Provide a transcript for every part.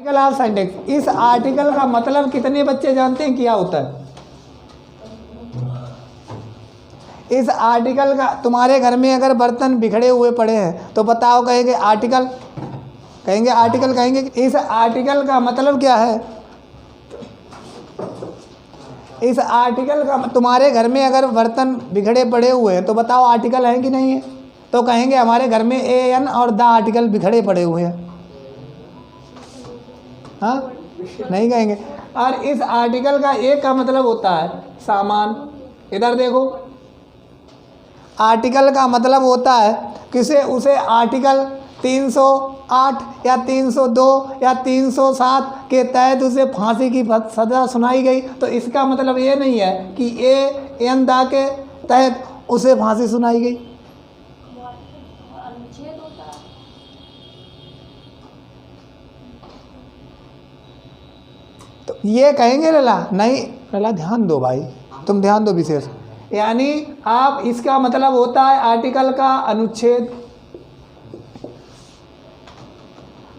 Article of syntax, इस article का मतलब कितने बच्चे जानते हैं क्या होता है? इस आर्टिकल का, तुम्हारे घर में अगर बर्तन बिखरे हुए पड़े हैं तो बताओ, कहेंगे आर्टिकल, कहेंगे आर्टिकल, कहेंगे इस आर्टिकल का मतलब क्या है? इस आर्टिकल का, तुम्हारे घर में अगर बर्तन बिखरे पड़े हुए हैं तो बताओ आर्टिकल है कि नहीं है? तो कहेंगे हमारे घर में ए एन और द आर्टिकल बिखरे पड़े हुए हैं। हाँ, नहीं कहेंगे। और इस आर्टिकल का एक का मतलब होता है सामान। इधर देखो, आर्टिकल का मतलब होता है किसे, उसे आर्टिकल 308 या 302 या 307 के तहत उसे फांसी की सज़ा सुनाई गई। तो इसका मतलब ये नहीं है कि ए एन दा के तहत उसे फांसी सुनाई गई। तो ये कहेंगे लला, नहीं लला ध्यान दो भाई, तुम ध्यान दो विशेष, यानी आप, इसका मतलब होता है आर्टिकल का अनुच्छेद।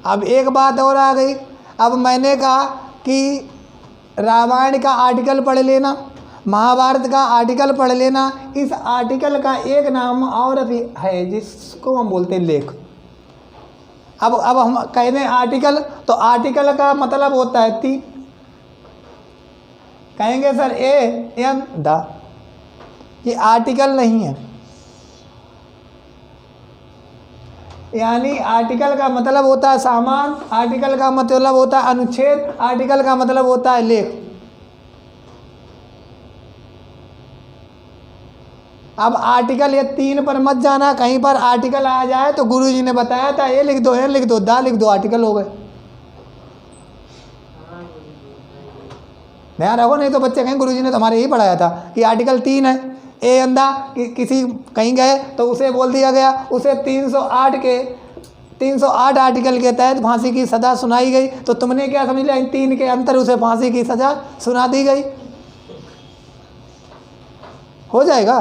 अब एक बात और आ गई, अब मैंने कहा कि रामायण का आर्टिकल पढ़ लेना, महाभारत का आर्टिकल पढ़ लेना। इस आर्टिकल का एक नाम और भी है जिसको हम बोलते हैं लेख। अब हम कहते हैं आर्टिकल, तो आर्टिकल का मतलब होता है ती, कहेंगे सर ए एन द, ये आर्टिकल नहीं है। यानी आर्टिकल का मतलब होता है सामान, आर्टिकल का मतलब होता है अनुच्छेद, आर्टिकल का मतलब होता है लेख। अब आर्टिकल ये 3 पर मत जाना, कहीं पर आर्टिकल आ जाए तो गुरुजी ने बताया था ये लिख दो, ये लिख दो, दा लिख दो, आर्टिकल हो गए। ध्यान रखो, नहीं तो बच्चे कहेंगे गुरुजी ने तो हमारे यही पढ़ाया था कि आर्टिकल 3 है। ए अंदा किसी कहीं गए तो उसे बोल दिया गया, उसे 308 आर्टिकल के तहत फांसी की सज़ा सुनाई गई। तो तुमने क्या समझ लिया, इन 3 के अंतर उसे फांसी की सज़ा सुना दी गई। हो जाएगा?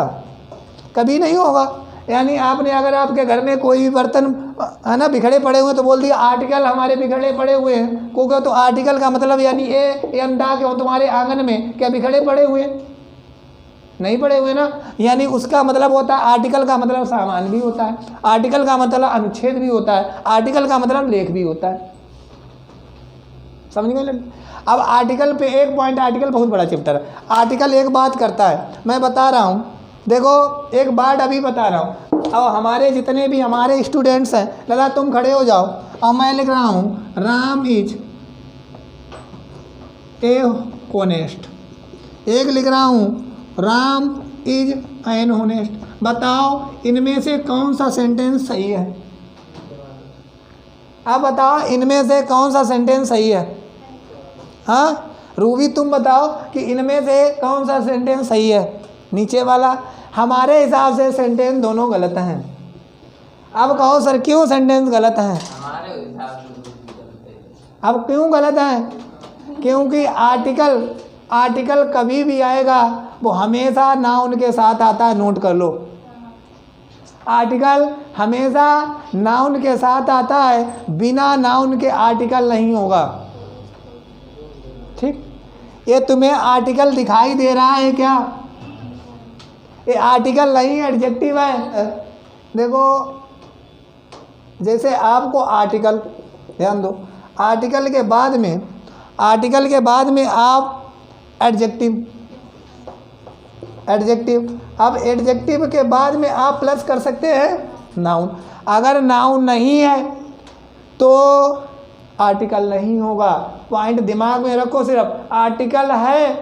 कभी नहीं होगा। यानी आपने, अगर आपके घर में कोई भी बर्तन है ना बिखरे पड़े हुए तो बोल दिया आर्टिकल हमारे बिखरे पड़े हुए हैं, क्योंकि तो आर्टिकल का मतलब यानी ए अंडा के तुम्हारे आंगन में क्या बिखरे पड़े हुए? नहीं पड़े हुए ना। यानी उसका मतलब होता है, आर्टिकल का मतलब सामान भी होता है, आर्टिकल का मतलब अनुच्छेद भी होता है, आर्टिकल का मतलब लेख भी होता है। समझ गए? अब आर्टिकल पे एक पॉइंट, आर्टिकल बहुत बड़ा चैप्टर है। आर्टिकल एक बात करता है, मैं बता रहा हूँ, देखो एक बात अभी बता रहा हूँ। और हमारे जितने भी हमारे स्टूडेंट्स हैं, लगा तुम खड़े हो जाओ, और मैं लिख रहा हूँ राम इज ए होनेस्ट, एक लिख रहा हूँ राम इज एन होनेस्ट। बताओ इनमें से कौन सा सेंटेंस सही है? अब बताओ इनमें से कौन सा सेंटेंस सही है? हाँ रूबी, तुम बताओ कि इनमें से कौन सा सेंटेंस सही है? नीचे वाला। हमारे हिसाब से सेंटेंस दोनों गलत हैं। अब कहो सर क्यों सेंटेंस गलत हैं? हमारे हिसाब से गलत है। अब क्यों गलत हैं? क्योंकि आर्टिकल कभी भी आएगा वो हमेशा नाउन के साथ आता है, नोट कर लो। आर्टिकल हमेशा नाउन के साथ आता है, बिना नाउन के आर्टिकल नहीं होगा। ठीक, ये तुम्हें आर्टिकल दिखाई दे रहा है क्या? ये आर्टिकल नहीं, एडजेक्टिव है। देखो जैसे आपको आर्टिकल, ध्यान दो, आर्टिकल के बाद में आप एडजेक्टिव, अब एडजेक्टिव के बाद में आप प्लस कर सकते हैं नाउन। अगर नाउन नहीं है तो आर्टिकल नहीं होगा। पॉइंट दिमाग में रखो, सिर्फ आर्टिकल है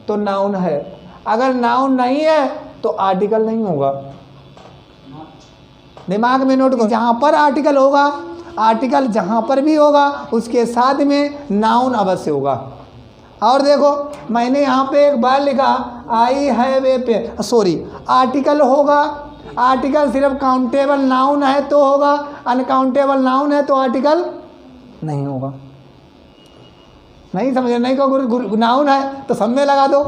तो नाउन है, अगर नाउन नहीं है तो आर्टिकल नहीं होगा। दिमाग में नोट करो, जहाँ पर आर्टिकल होगा, आर्टिकल जहाँ पर भी होगा उसके साथ में नाउन अवश्य होगा। और देखो मैंने यहाँ पे एक बार लिखा I have a pen, sorry, article होगा, आर्टिकल सिर्फ काउंटेबल नाउन है तो होगा, अनकाउंटेबल नाउन है तो आर्टिकल नहीं होगा। नहीं समझ, नहीं को नाउन है तो सब में लगा दो,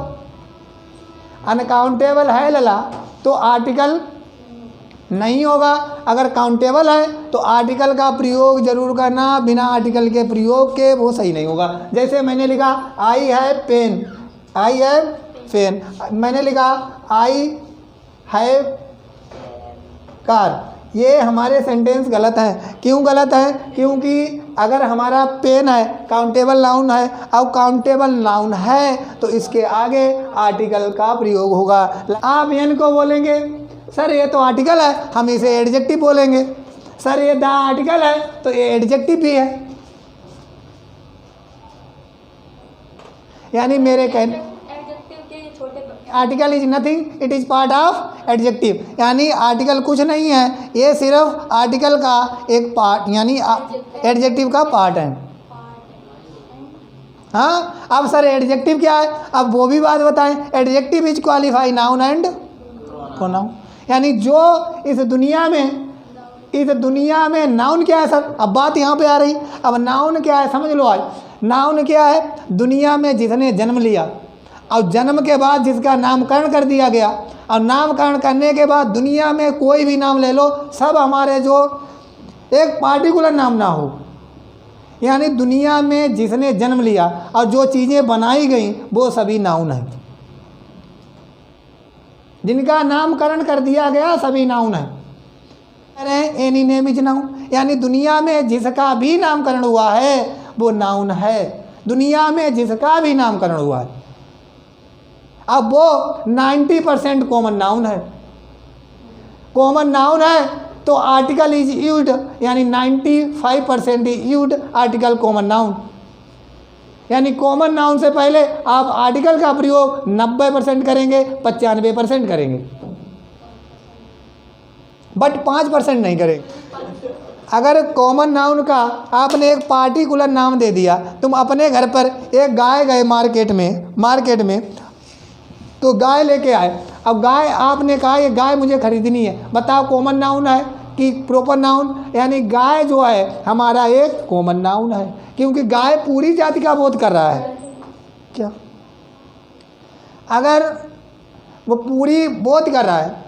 अनकाउंटेबल है लला तो आर्टिकल नहीं होगा। अगर काउंटेबल है तो आर्टिकल का प्रयोग जरूर करना, बिना आर्टिकल के प्रयोग के वो सही नहीं होगा। जैसे मैंने लिखा I have pen, I have pen, मैंने लिखा आई हैव कार, ये हमारे सेंटेंस गलत हैं। क्यों गलत है? क्योंकि अगर हमारा पेन है काउंटेबल नाउन है, अब काउंटेबल नाउन है तो इसके आगे आर्टिकल का प्रयोग होगा। आप इनको बोलेंगे सर ये तो आर्टिकल है, हम इसे एडजेक्टिव बोलेंगे। सर ये द आर्टिकल है तो ये एडजेक्टिव भी है। यानी मेरे कहने article is nothing, it is part of adjective, यानी आर्टिकल कुछ नहीं है, ये सिर्फ आर्टिकल का एक पार्ट यानी एडजेक्टिव का पार्ट है। हाँ, अब सर एडजेक्टिव क्या है? अब वो भी बात बताएं। Adjective is qualify noun and pronoun, यानी जो इस दुनिया में नाउन क्या है सर? अब बात यहाँ पे आ रही। अब नाउन क्या है समझ लो। आज नाउन क्या है? दुनिया में जिसने जन्म लिया और जन्म के बाद जिसका नामकरण कर दिया गया, और नामकरण करने के बाद दुनिया में कोई भी नाम ले लो, सब हमारे जो एक पार्टिकुलर नाम ना हो, यानी दुनिया में जिसने जन्म लिया और जो चीज़ें बनाई गई वो सभी नाउन हैं। जिनका नामकरण कर दिया गया सभी नाउन है। एनी नेम इज नाउन, यानी दुनिया में जिसका भी नामकरण हुआ है वो नाउन है। दुनिया में जिसका भी नामकरण हुआ है, अब वो 90% कॉमन नाउन है। कॉमन नाउन है तो आर्टिकल इज यूज्ड, यानी 95% is used article common noun, यानी कॉमन नाउन से पहले आप आर्टिकल का प्रयोग 90% करेंगे, 95% करेंगे, बट 5% नहीं करेंगे। अगर कॉमन नाउन का आपने एक पार्टिकुलर नाम दे दिया, तुम अपने घर पर एक गाय गए मार्केट में तो गाय लेके आए। अब गाय आपने कहा ये गाय मुझे खरीदनी है, बताओ कॉमन नाउन है कि प्रॉपर नाउन? यानी गाय जो है हमारा एक कॉमन नाउन है, क्योंकि गाय पूरी जाति का बोध कर रहा है। क्या अगर वो पूरी बोध कर रहा है,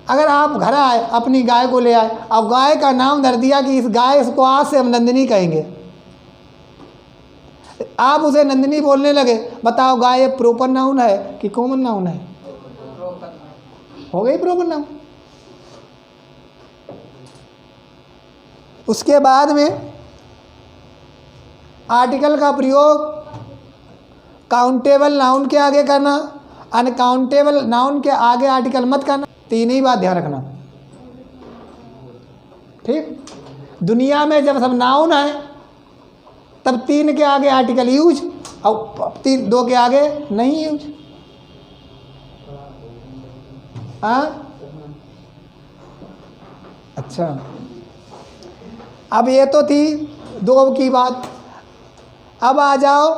अगर आप घर आए अपनी गाय को ले आए, अब गाय का नाम धर दिया कि इस गाय को आज से हम नंदिनी कहेंगे, आप उसे नंदिनी बोलने लगे, बताओ गाय ये प्रॉपर नाउन है कि कॉमन नाउन है? हो गई प्रॉपर नाउन। उसके बाद में आर्टिकल का प्रयोग काउंटेबल नाउन के आगे करना, अनकाउंटेबल नाउन के आगे आर्टिकल मत करना। तीन ही बात ध्यान रखना, ठीक? दुनिया में जब सब नाउन है तब 3 के आगे आर्टिकल यूज और 2 के आगे नहीं यूज। हाँ, अच्छा, अब ये तो थी 2 की बात। अब आ जाओ